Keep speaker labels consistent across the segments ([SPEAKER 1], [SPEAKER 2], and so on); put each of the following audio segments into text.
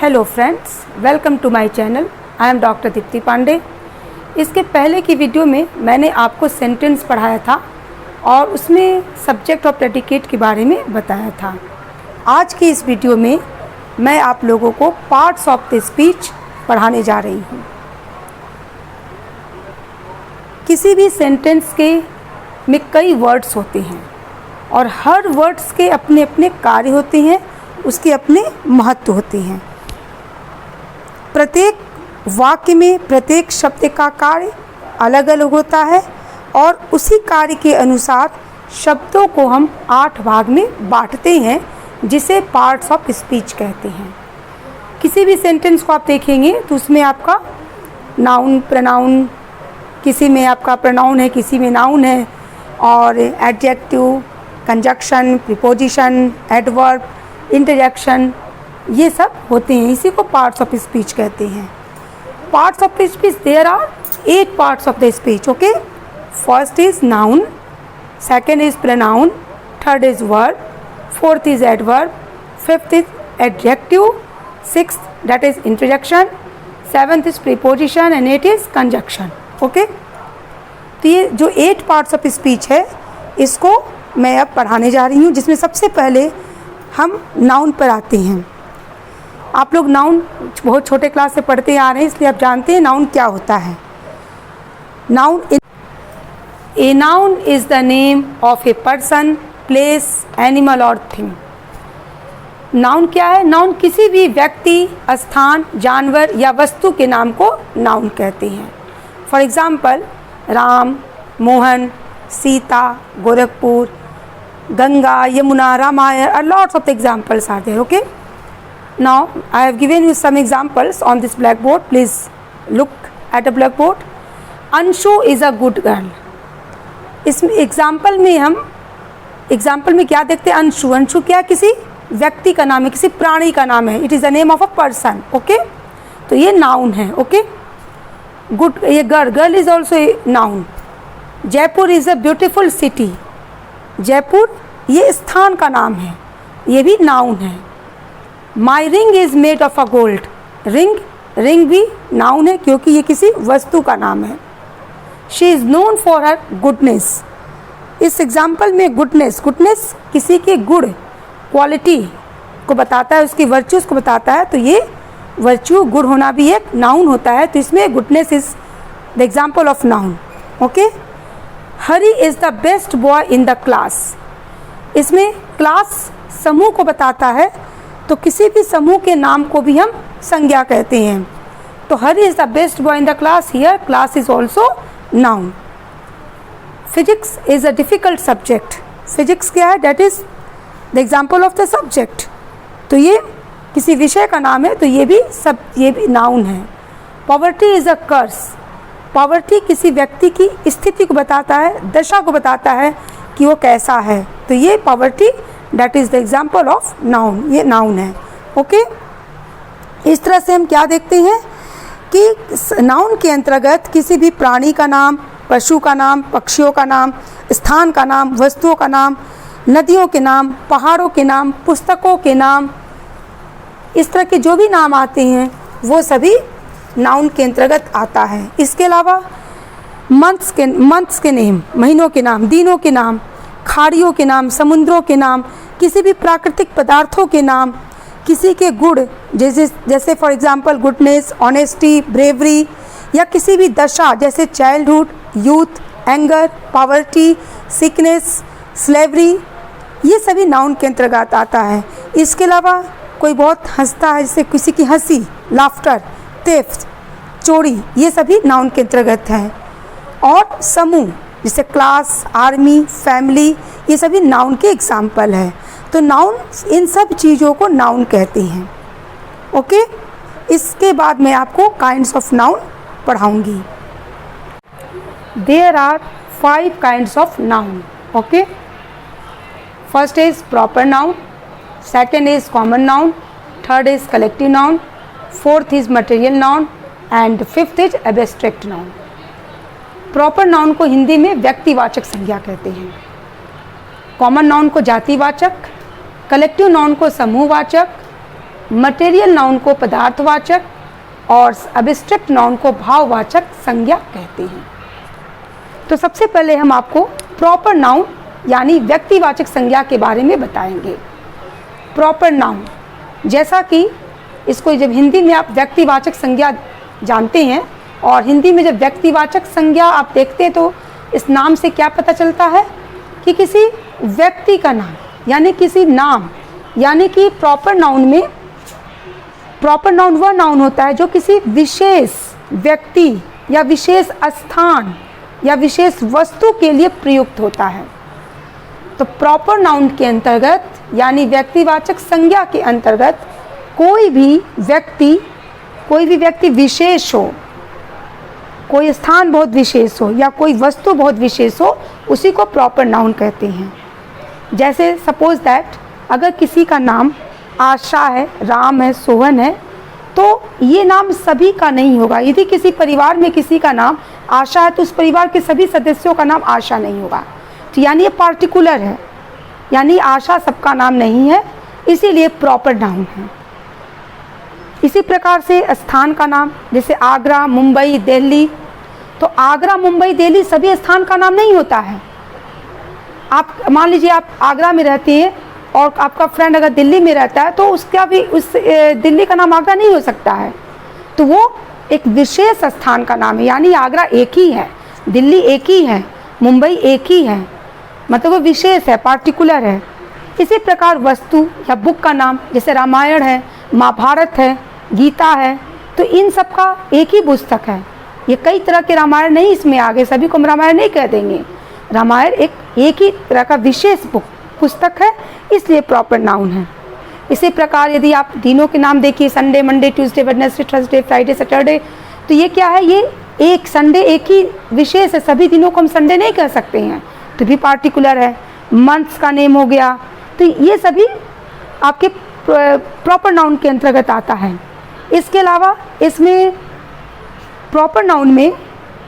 [SPEAKER 1] Hello friends, welcome to my channel. I am doctor Deepti Pandey. इसके पहले की वीडियो में मैंने आपको सेंटेंस पढ़ाया था और उसमें सब्जेक्ट और प्रेडिकेट के बारे में बताया था। आज की इस वीडियो में मैं आप लोगों को पार्ट्स ऑफ द स्पीच पढ़ाने जा रही हूँ। किसी भी सेंटेंस के में कई वर्ड्स होते हैं और हर वर्ड्स के अपने अपने कार्य होते हैं, उसके अपने महत्व होते हैं। प्रत्येक वाक्य में प्रत्येक शब्द का कार्य अलग अलग होता है और उसी कार्य के अनुसार शब्दों को हम 8 भाग में बांटते हैं, जिसे पार्ट्स ऑफ स्पीच कहते हैं। किसी भी सेंटेंस को आप देखेंगे तो उसमें आपका नाउन, प्रोनाउन, किसी में आपका प्रोनाउन है, किसी में नाउन है, और adjective, conjunction, preposition, adverb, interjection, ये सब होते हैं। इसी को पार्ट्स ऑफ स्पीच कहते हैं। Parts of speech, there are 8 parts of the speech. Okay, first is noun, second is pronoun, third is verb, fourth is adverb, fifth is adjective, sixth that is interjection, seventh is preposition and 8 is conjunction. Okay, तो ये जो 8 parts of speech है, इसको मैं अब पढ़ाने जा रही हूँ, जिसमें सबसे पहले हम नाउन पर आते हैं। आप लोग नाउन बहुत छोटे क्लास से पढ़ते आ रहे हैं, इसलिए आप जानते हैं नाउन क्या होता है। Noun, a noun is the name of a person, place, animal और थिंग। नाउन क्या है? नाउन किसी भी व्यक्ति, स्थान, जानवर या वस्तु के नाम को नाउन कहते हैं। For example, Ram, Mohan, Sita, Gorakhpur, Ganga, Yamuna, Ramayana, lots of examples are there. Okay, now I have given you some examples on this blackboard. Please look at the blackboard. Anshu is a good girl. इस एग्जाम्पल में क्या देखते हैं? अंशु। अंशु क्या? किसी व्यक्ति का नाम है, किसी प्राणी का नाम है। It is the name of a person. Okay, तो ये नाउन है। ओके, गुड, ये girl is also a noun. Jaipur is a beautiful city. Jaipur ये स्थान का नाम है, ये भी नाउन है। My ring is made of a gold. Ring भी नाउन है, क्योंकि ये किसी वस्तु का नाम है। She is known for her goodness. इस एग्जाम्पल में गुडनेस किसी के गुड, क्वालिटी को बताता है, उसकी वर्च्यूज़ को बताता है। तो ये वर्च्यू, गुड होना भी एक नाउन होता है। तो इसमें goodness is the example of noun. Okay, Hari is the best boy in the class. इसमें क्लास समूह को बताता है, तो किसी भी समूह के नाम को भी हम संज्ञा कहते हैं। तो Hari is the best boy in the class, here class is also noun. Physics is a difficult subject. Physics क्या है? That is the example of the subject. तो ये किसी विषय का नाम है, तो ये भी नाउन है। Poverty is a curse. Poverty किसी व्यक्ति की स्थिति को बताता है, दशा को बताता है कि वो कैसा है। तो ये poverty, that is the example of noun, ये नाउन है। ओके, इस तरह से हम क्या देखते हैं कि नाउन के अंतर्गत किसी भी प्राणी का नाम, पशु का नाम, पक्षियों का नाम, स्थान का नाम, वस्तुओं का नाम, नदियों के नाम, पहाड़ों के नाम, पुस्तकों के नाम, इस तरह के जो भी नाम आते हैं वो सभी नाउन के अंतर्गत आता है। इसके अलावा मंथ्स के नेम, महीनों के नाम, दिनों के नाम, खाड़ियों के नाम, समुद्रों के नाम, किसी भी प्राकृतिक पदार्थों के नाम, किसी के गुण, जैसे for example goodness, honesty, bravery, या किसी भी दशा जैसे childhood, youth, anger, poverty, sickness, slavery, ये सभी नाउन के अंतर्गत आता है। इसके अलावा कोई बहुत हंसता है, जैसे किसी की हंसी, लाफ्टर, थेफ्ट, चोरी, ये सभी नाउन के अंतर्गत हैं। और समूह जैसे क्लास, आर्मी, फैमिली, ये सभी नाउन के एग्जाम्पल है। तो नाउन, इन सब चीज़ों को नाउन कहते हैं। ओके, इसके बाद मैं आपको काइंड्स ऑफ नाउन पढ़ाऊंगी। There are 5 kinds of noun. Okay, first is proper noun, second is common noun, third is collective noun, fourth is material noun and fifth is abstract noun. Proper noun को हिंदी में व्यक्तिवाचक संज्ञा कहते हैं, common noun को जातिवाचक, collective noun को समूहवाचक, material noun को पदार्थवाचक और abstract noun को भाववाचक संज्ञा कहते हैं। तो सबसे पहले हम आपको प्रॉपर नाउन यानी व्यक्तिवाचक संज्ञा के बारे में बताएंगे। प्रॉपर नाउन, जैसा कि इसको जब हिंदी में आप व्यक्तिवाचक संज्ञा जानते हैं और हिंदी में जब व्यक्तिवाचक संज्ञा आप देखते हैं तो इस नाम से क्या पता चलता है कि किसी व्यक्ति का नाम यानी किसी नाम, यानी कि प्रॉपर नाउन में प्रॉपर नाउन वह नाउन होता है जो किसी विशेष व्यक्ति या विशेष स्थान या विशेष वस्तु के लिए प्रयुक्त होता है। तो प्रॉपर नाउन के अंतर्गत यानी व्यक्तिवाचक संज्ञा के अंतर्गत कोई भी व्यक्ति विशेष हो, कोई स्थान बहुत विशेष हो या कोई वस्तु बहुत विशेष हो, उसी को प्रॉपर नाउन कहते हैं। जैसे सपोज दैट अगर किसी का नाम आशा है, राम है, सोहन है, तो ये नाम सभी का नहीं होगा। यदि किसी परिवार में किसी का नाम आशा है तो उस परिवार के सभी सदस्यों का नाम आशा नहीं होगा। तो यानी ये पार्टिकुलर है, यानी आशा सबका नाम नहीं है, इसीलिए प्रॉपर नाउन है। इसी प्रकार से स्थान का नाम, जैसे आगरा, मुंबई, दिल्ली, तो आगरा, मुंबई, दिल्ली सभी स्थान का नाम नहीं होता है। आप मान लीजिए आप आगरा में रहते हैं और आपका फ्रेंड अगर दिल्ली में रहता है तो उसका भी उस दिल्ली का नाम आगरा नहीं हो सकता है। तो वो एक विशेष स्थान का नाम है, यानी आगरा एक ही है, दिल्ली एक ही है, मुंबई एक ही है, मतलब वो विशेष है, पार्टिकुलर है। इसी प्रकार वस्तु या बुक का नाम, जैसे रामायण है, महाभारत है, गीता है, तो इन सब का एक ही पुस्तक है। ये कई तरह के रामायण नहीं इसमें आ गए, सभी को हम रामायण नहीं कह देंगे। रामायण एक ही तरह का विशेष पुस्तक है, इसलिए प्रॉपर नाउन है। इसी प्रकार यदि आप दिनों के नाम देखिए, Sunday, Monday, Tuesday, Wednesday, Thursday, Friday, Saturday, तो ये क्या है, ये एक संडे एक ही विशेष है, सभी दिनों को हम संडे नहीं कह सकते हैं, तो भी पार्टिकुलर है। मंथ्स का नेम हो गया, तो ये सभी आपके प्रॉपर नाउन के अंतर्गत आता है। इसके अलावा इसमें प्रॉपर नाउन में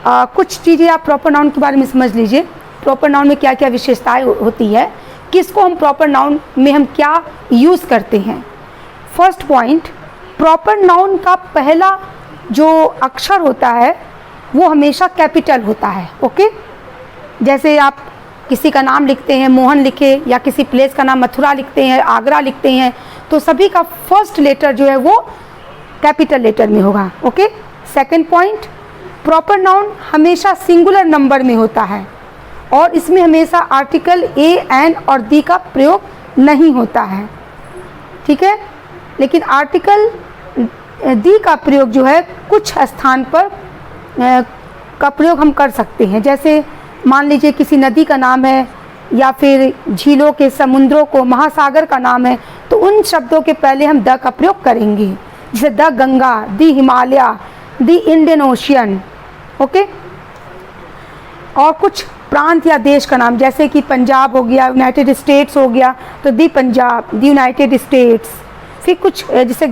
[SPEAKER 1] कुछ चीज़ें आप प्रॉपर नाउन के बारे में समझ लीजिए। प्रॉपर नाउन में क्या क्या विशेषताएं होती है, किसको हम प्रॉपर नाउन में हम क्या यूज़ करते हैं। फर्स्ट पॉइंट, प्रॉपर नाउन का पहला जो अक्षर होता है वो हमेशा कैपिटल होता है। ओके, जैसे आप किसी का नाम लिखते हैं, मोहन लिखे, या किसी प्लेस का नाम मथुरा लिखते हैं, आगरा लिखते हैं, तो सभी का फर्स्ट लेटर जो है वो कैपिटल लेटर में होगा। Okay, second point, proper noun हमेशा सिंगुलर नंबर में होता है और इसमें हमेशा आर्टिकल ए, एन और दी का प्रयोग नहीं होता है, ठीक है। लेकिन आर्टिकल दी का प्रयोग जो है कुछ स्थान पर का प्रयोग हम कर सकते हैं। जैसे मान लीजिए किसी नदी का नाम है या फिर झीलों के, समुद्रों को, महासागर का नाम है, तो उन शब्दों के पहले हम द का प्रयोग करेंगे, जैसे the Ganga, the Himalaya, the Indian ocean. Okay, और कुछ प्रांत या देश का नाम, जैसे कि पंजाब हो गया, यूनाइटेड स्टेट्स हो गया, तो दी पंजाब, दी यूनाइटेड स्टेट्स। फिर कुछ जैसे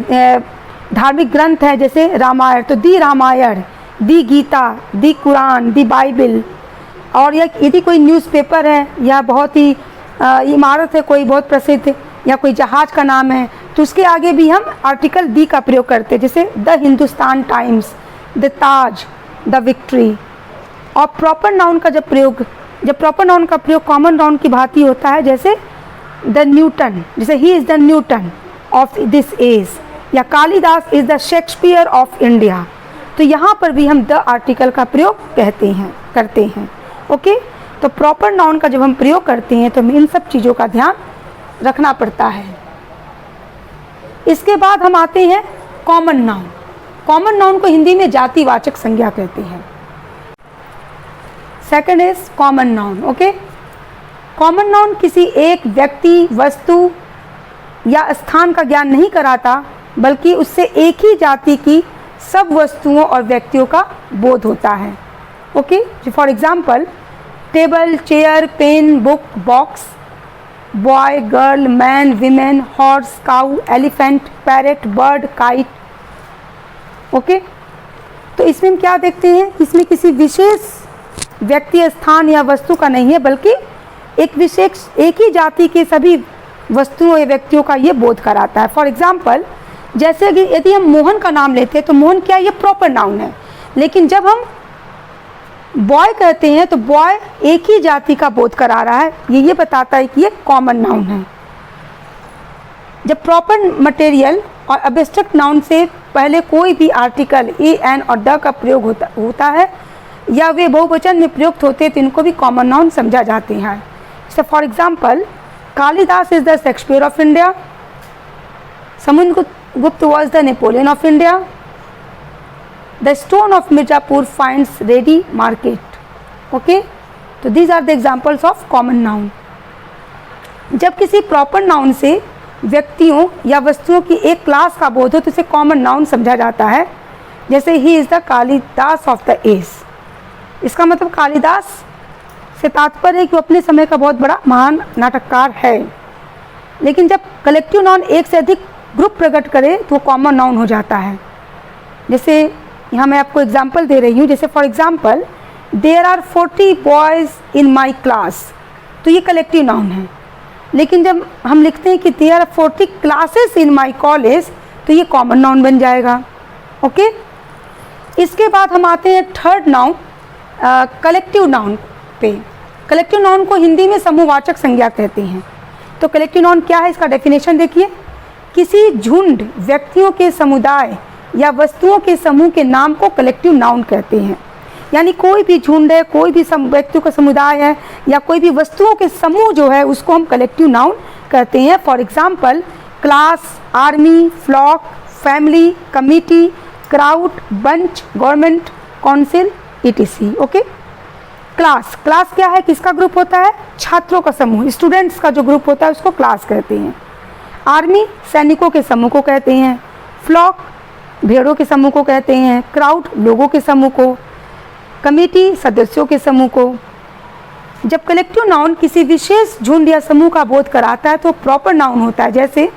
[SPEAKER 1] धार्मिक ग्रंथ है, जैसे रामायण, तो दी रामायण, दी गीता, दी कुरान, दी बाइबल। और यदि कोई न्यूज़पेपर है या बहुत ही इमारत है कोई बहुत प्रसिद्ध, या कोई जहाज़ का नाम है, तो उसके आगे भी हम आर्टिकल दी का प्रयोग करते हैं, जैसे the Hindustan times, the Taj, the victory. और प्रॉपर नाउन का जब प्रॉपर नाउन का प्रयोग कॉमन नाउन की भांति होता है, जैसे द न्यूटन, जैसे he is the Newton of this age, या Kalidas is the Shakespeare of India, तो यहाँ पर भी हम द आर्टिकल का प्रयोग करते हैं। ओके, तो प्रॉपर नाउन का जब हम प्रयोग करते हैं तो हमें इन सब चीज़ों का ध्यान रखना पड़ता है। इसके बाद हम आते हैं कॉमन नाउन। कॉमन नाउन को हिंदी में जातिवाचक संज्ञा कहते हैं। Second is common noun. Okay, common noun किसी एक व्यक्ति, वस्तु या स्थान का ज्ञान नहीं कराता, बल्कि उससे एक ही जाति की सब वस्तुओं और व्यक्तियों का बोध होता है। Okay, for example, table, chair, pen, book, box, boy, girl, man, women, horse, cow, elephant, parrot, bird, kite. Okay, तो इसमें हम क्या देखते हैं, इसमें किसी विशेष व्यक्ति, स्थान या वस्तु का नहीं है, बल्कि एक ही जाति के सभी वस्तुओं या व्यक्तियों का ये बोध कराता है। फॉर एग्जाम्पल, जैसे यदि हम मोहन का नाम लेते हैं तो मोहन क्या है, ये प्रॉपर नाउन है। लेकिन जब हम बॉय कहते हैं तो बॉय एक ही जाति का बोध करा रहा है, ये बताता है कि ये कॉमन नाउन है। जब प्रॉपर मटेरियल और एब्स्ट्रैक्ट नाउन से पहले कोई भी आर्टिकल ए, एन और द का प्रयोग होता है या वे बहुवचन में प्रयुक्त होते हैं तो इनको भी कॉमन नाउन समझा जाते हैं। जैसे for example, Kalidas is the Shakespeare of India, Samudragupta was the Napoleon of India, the stone of Mirzapur finds ready market. Okay, तो these are the examples of common noun. जब किसी प्रॉपर नाउन से व्यक्तियों या वस्तुओं की एक क्लास का बोध हो तो इसे कॉमन नाउन समझा जाता है। जैसे he is the Kalidas of the age, इसका मतलब कालिदास से तात्पर्य है कि वो अपने समय का बहुत बड़ा महान नाटककार है। लेकिन जब कलेक्टिव नाउन एक से अधिक ग्रुप प्रकट करे तो वो कॉमन नाउन हो जाता है। जैसे यहाँ मैं आपको एग्जाम्पल दे रही हूँ, जैसे for example, there are 40 boys in my class, तो ये कलेक्टिव नाउन है। लेकिन जब हम लिखते हैं कि there are 40 classes in my college, तो ये कॉमन नाउन बन जाएगा। ओके, इसके बाद हम आते हैं थर्ड नाउन, कलेक्टिव नाउन पे। कलेक्टिव नाउन को हिंदी में समूहवाचक संज्ञा कहते हैं। तो कलेक्टिव नाउन क्या है, इसका डेफिनेशन देखिए। किसी झुंड, व्यक्तियों के समुदाय या वस्तुओं के समूह के नाम को कलेक्टिव नाउन कहते हैं। यानी कोई भी झुंड है, कोई भी व्यक्तियों का समुदाय है या कोई भी वस्तुओं के समूह जो है उसको हम कलेक्टिव नाउन कहते हैं। For example, class, army, flock, family, committee, crowd, bunch, government, council, etc। Okay, class क्या है, किसका ग्रुप होता है, छात्रों का समूह, स्टूडेंट्स का जो ग्रुप होता है उसको क्लास कहते हैं। आर्मी सैनिकों के समूह को कहते हैं, फ्लॉक भेड़ों के समूह को कहते हैं, क्राउड लोगों के समूह को, कमेटी सदस्यों के समूह को। जब कलेक्टिव नाउन किसी विशेष झुंड या समूह का बोध कराता है तो प्रॉपर नाउन होता है। जैसे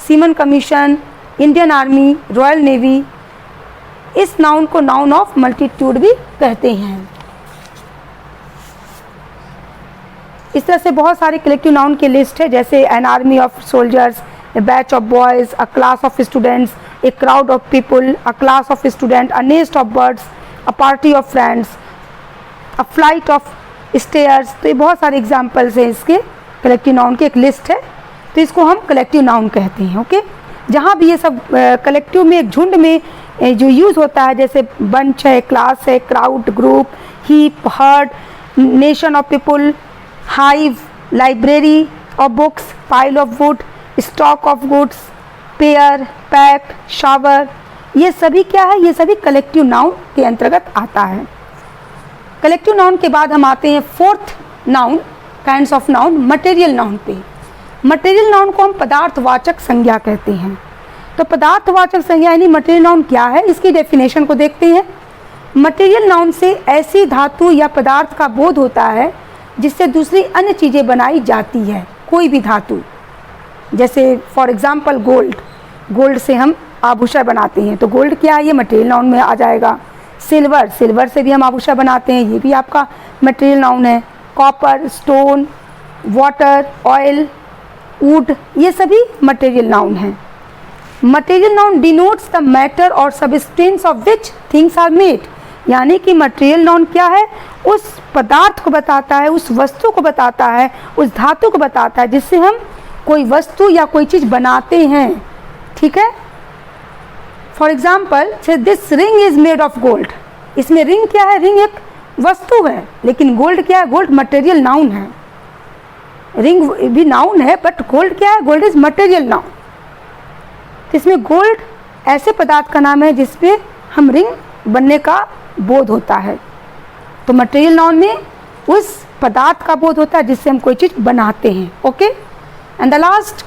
[SPEAKER 1] semen commission, Indian army, royal navy. इस नाउन को नाउन ऑफ मल्टीट्यूड भी कहते हैं। इस तरह से बहुत सारे कलेक्टिव नाउन की लिस्ट है, जैसे an army of soldiers, A batch of boys, a class of students, a crowd of people, a class of student, a nest of birds, a party of friends, a flight of stairs. तो ये बहुत सारे examples हैं इसके, collective noun की एक list है, तो इसको हम कलेक्टिव नाउन कहते हैं। ओके, जहाँ भी ये सब कलेक्टिव में एक झुंड में जो यूज़ होता है, जैसे बंच है, क्लास है, crowd, group, heap, heard, nation of people, hive, library of books, pile of would, stock of goods, pair, pack, shower, ये सभी क्या है, ये सभी कलेक्टिव नाउन के अंतर्गत आता है। कलेक्टिव नाउन के बाद हम आते हैं fourth noun, kinds of noun, material noun पे। मटेरियल नाउन को हम पदार्थवाचक संज्ञा कहते हैं। तो पदार्थवाचक संज्ञा यानी मटेरियल नाउन क्या है, इसकी डेफिनेशन को देखते हैं। मटेरियल नाउन से ऐसी धातु या पदार्थ का बोध होता है जिससे दूसरी अन्य चीज़ें बनाई जाती है, कोई भी धातु। जैसे फॉर एग्जांपल गोल्ड से हम आभूषण बनाते हैं, तो गोल्ड क्या है, ये मटेरियल नाउन में आ जाएगा। सिल्वर से भी हम आभूषण बनाते हैं, ये भी आपका मटेरियल नाउन है। Copper, stone, water, oil, wood, ये सभी मटेरियल नाउन हैं। Material noun denotes the matter और substance of which things are made. यानी कि मटेरियल नाउन क्या है, उस पदार्थ को बताता है, उस वस्तु को बताता है, उस धातु को बताता है जिससे हम कोई वस्तु या कोई चीज़ बनाते हैं। ठीक है, for example this ring is made of gold. इसमें रिंग क्या है, रिंग एक वस्तु है, लेकिन गोल्ड क्या है, गोल्ड मटेरियल नाउन है। रिंग भी नाउन है बट गोल्ड क्या है, गोल्ड इज मटेरियल नाउन। इसमें गोल्ड ऐसे पदार्थ का नाम है जिसपे हम रिंग बनने का बोध होता है। तो मटेरियल नाउन में उस पदार्थ का बोध होता है जिससे हम कोई चीज़ बनाते हैं। Okay, and the last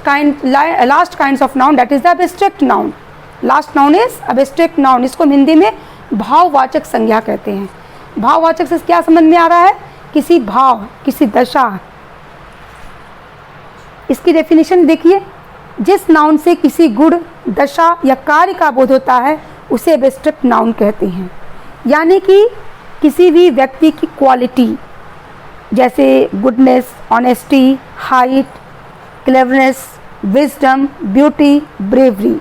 [SPEAKER 1] kinds of noun that is the abstract noun. Last noun is abstract noun. इसको हिंदी में भाववाचक संज्ञा कहते हैं। भाववाचक से क्या समझ में आ रहा है, किसी भाव, किसी दशा। इसकी डेफिनेशन देखिए, जिस नाउन से किसी गुण, दशा या कार्य का बोध होता है उसे एब्स्ट्रैक्ट नाउन कहते हैं। यानी कि किसी भी व्यक्ति की क्वालिटी, जैसे goodness, honesty, height, cleverness, wisdom, beauty, bravery,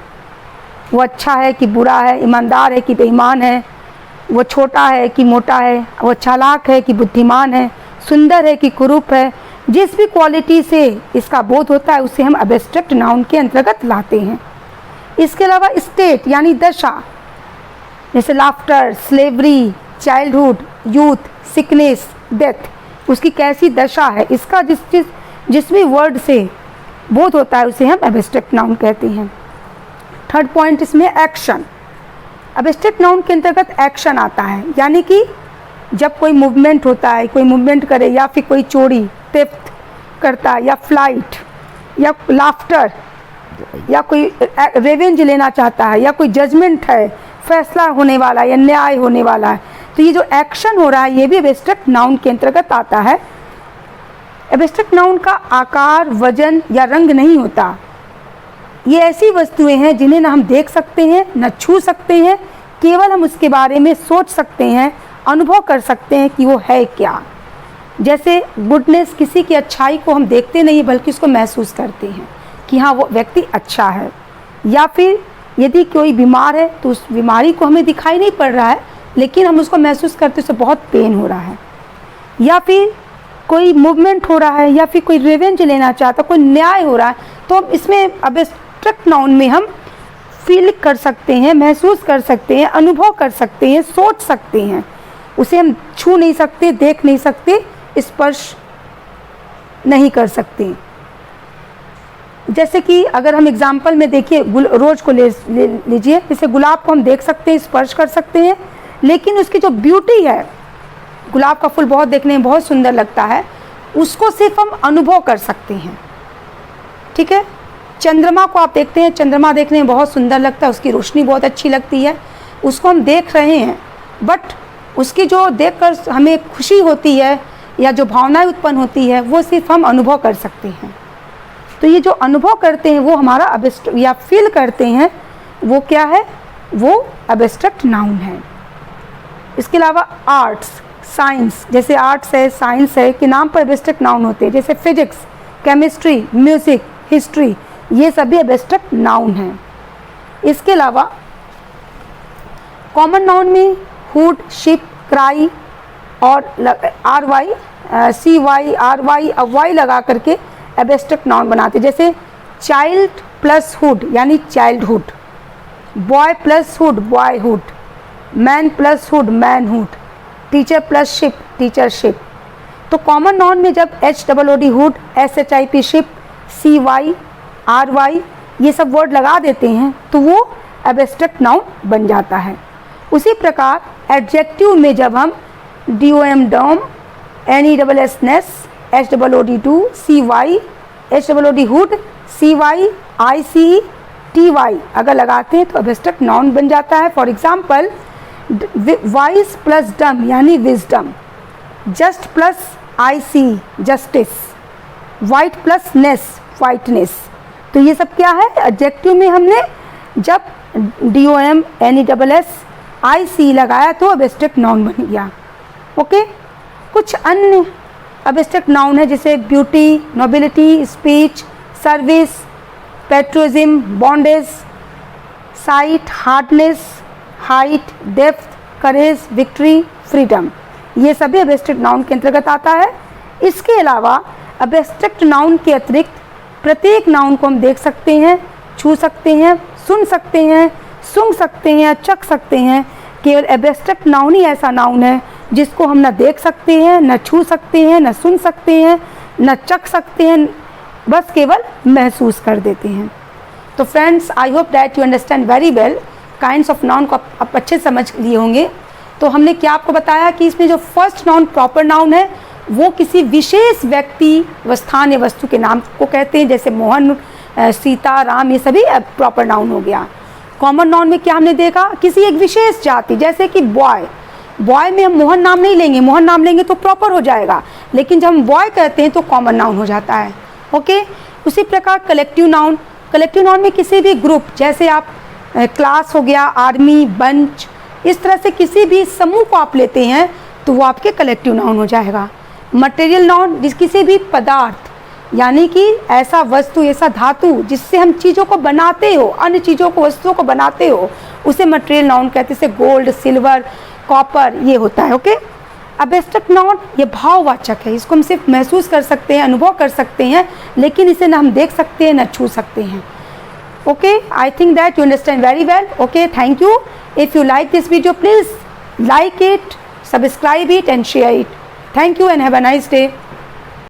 [SPEAKER 1] वो अच्छा है कि बुरा है, ईमानदार है कि बेईमान है, वो छोटा है कि मोटा है, वो चालाक है कि बुद्धिमान है, सुंदर है कि कुरूप है। जिस भी क्वालिटी से इसका बोध होता है उसे हम एब्स्ट्रैक्ट नाउन के अंतर्गत लाते हैं। इसके अलावा स्टेट यानी दशा, जैसे laughter, slavery, childhood, youth, sickness, death, उसकी कैसी दशा है, इसका जिस भी वर्ड से बोध होता है उसे हम एब्स्ट्रैक्ट नाउन कहते हैं। थर्ड पॉइंट इसमें एक्शन। एब्स्ट्रैक्ट नाउन के अंतर्गत एक्शन आता है, यानी कि जब कोई मूवमेंट होता है, कोई मूवमेंट करे, या फिर कोई चोरी थेफ्ट करता है, या फ्लाइट, या लाफ्टर, या कोई रेवेंज लेना चाहता है, या कोई जजमेंट है, फैसला होने वाला है या न्याय होने वाला है, तो ये जो एक्शन हो रहा है ये भी एब्स्ट्रैक्ट नाउन के अंतर्गत आता है। एब्स्ट्रैक्ट नाउन का आकार, वजन या रंग नहीं होता। ये ऐसी वस्तुएं हैं जिन्हें ना हम देख सकते हैं, न छू सकते हैं, केवल हम उसके बारे में सोच सकते हैं, अनुभव कर सकते हैं कि वो है क्या। जैसे गुडनेस, किसी की अच्छाई को हम देखते नहीं बल्कि उसको महसूस करते हैं कि हाँ वो व्यक्ति अच्छा है। या फिर यदि कोई बीमार है तो उस बीमारी को हमें दिखाई नहीं पड़ रहा है लेकिन हम उसको महसूस करते उसे बहुत पेन हो रहा है। या फिर कोई मूवमेंट हो रहा है, या फिर कोई रिवेंज लेना चाहता, कोई न्याय हो रहा है, तो इसमें एब्स्ट्रैक्ट नाउन में हम फील कर सकते हैं, महसूस कर सकते हैं, अनुभव कर सकते हैं, सोच सकते हैं। उसे हम छू नहीं सकते, देख नहीं सकते, स्पर्श नहीं कर सकते। जैसे कि अगर हम एग्जाम्पल में देखिए, रोज को ले लीजिए, जैसे गुलाब को हम देख सकते हैं, स्पर्श कर सकते हैं, लेकिन उसकी जो ब्यूटी है, गुलाब का फूल बहुत देखने में बहुत सुंदर लगता है, उसको सिर्फ हम अनुभव कर सकते हैं। ठीक है। चंद्रमा को आप देखते हैं, चंद्रमा देखने में बहुत सुंदर लगता है, उसकी रोशनी बहुत अच्छी लगती है, उसको हम देख रहे हैं, बट उसकी जो देखकर हमें खुशी होती है या जो भावनाएं उत्पन्न होती है वो सिर्फ हम अनुभव कर सकते हैं। तो ये जो अनुभव करते हैं वो हमारा या फील करते हैं, वो क्या है, वो एब्स्ट्रैक्ट नाउन है। इसके अलावा आर्ट्स, साइंस, जैसे आर्ट्स है, साइंस है, के नाम पर एब्स्ट्रैक्ट नाउन होते हैं, जैसे फिजिक्स, केमिस्ट्री, म्यूजिक, हिस्ट्री, ये सभी एब्स्ट्रैक्ट नाउन हैं। इसके अलावा कॉमन नाउन में हुड, शिप, क्राई और RY, CY, RY, अब Y लगा करके एब्स्ट्रैक्ट नाउन बनाते हैं। जैसे चाइल्ड प्लस हुड यानी childhood, boy plus hood boyhood, man plus hood manhood, teacher plus ship teachership. तो कॉमन नाउन में जब HOOD hood, SHIP ship, CY, RY ये सब वर्ड लगा देते हैं तो वो एब्स्ट्रैक्ट नाउन बन जाता है। उसी प्रकार एडजेक्टिव में जब हम DOM डॉम, NESS नेस, HOOD CY, HOOD hood, CY, ICE, TY अगर लगाते हैं तो एब्स्ट्रैक्ट नाउन बन जाता है। For example wise plus dom यानी wisdom, just plus IC justice, white plus ness whiteness. तो ये सब क्या है, एडजेक्टिव में हमने जब DOM NESS IC लगाया तो एब्स्ट्रैक्ट नाउन बन गया। ओके। कुछ अन्य एब्स्ट्रैक्ट नाउन है जैसे beauty, nobility, speech, service, patriotism, bondage, sight, hardness, height, depth, courage, victory, freedom, ये सभी एब्स्ट्रैक्ट नाउन के अंतर्गत आता है। इसके अलावा एब्स्ट्रैक्ट नाउन के अतिरिक्त प्रत्येक नाउन को हम देख सकते हैं, छू सकते हैं, सुन सकते हैं, सूंघ सकते हैं, चख सकते हैं। केवल एब्स्ट्रैक्ट नाउन ही ऐसा नाउन है जिसको हम न देख सकते हैं, न छू सकते हैं, न सुन सकते हैं, न चख सकते हैं, बस केवल महसूस कर देते हैं। तो friends, I hope that you understand very well kinds of noun को आप अच्छे समझ लिए होंगे। तो हमने क्या आपको बताया कि इसमें जो फर्स्ट नाउन प्रॉपर नाउन है वो किसी विशेष व्यक्ति, स्थान या वस्तु के नाम को कहते हैं, जैसे मोहन, सीता, राम, ये सभी प्रॉपर नाउन हो गया। कॉमन नाउन में क्या हमने देखा, किसी एक विशेष जाति, जैसे कि बॉय, बॉय में हम मोहन नाम नहीं लेंगे, मोहन नाम लेंगे तो प्रॉपर हो जाएगा, लेकिन जब हम बॉय कहते हैं तो कॉमन नाउन हो जाता है। ओके। उसी प्रकार कलेक्टिव नाउन, कलेक्टिव नाउन में किसी भी ग्रुप, जैसे आप क्लास हो गया, आर्मी, बंच, इस तरह से किसी भी समूह को आप लेते हैं तो वो आपके कलेक्टिव नाउन हो जाएगा। मटेरियल नाउन, जिस किसी भी पदार्थ, यानी कि ऐसा वस्तु, ऐसा धातु जिससे हम चीज़ों को बनाते हो, अन्य चीज़ों को, वस्तुओं को बनाते हो, उसे मटेरियल नाउन कहते हैं। जैसे गोल्ड, सिल्वर, कॉपर, ये होता है। ओके। एब्स्ट्रैक्ट नाउन ये भाववाचक है, इसको हम सिर्फ महसूस कर सकते हैं, अनुभव कर सकते हैं, लेकिन इसे ना हम देख सकते हैं, ना छू सकते हैं। Okay, I think that you understand very well. Okay, thank you. If you like this video, please like it, subscribe it and share it. Thank you and have a nice day.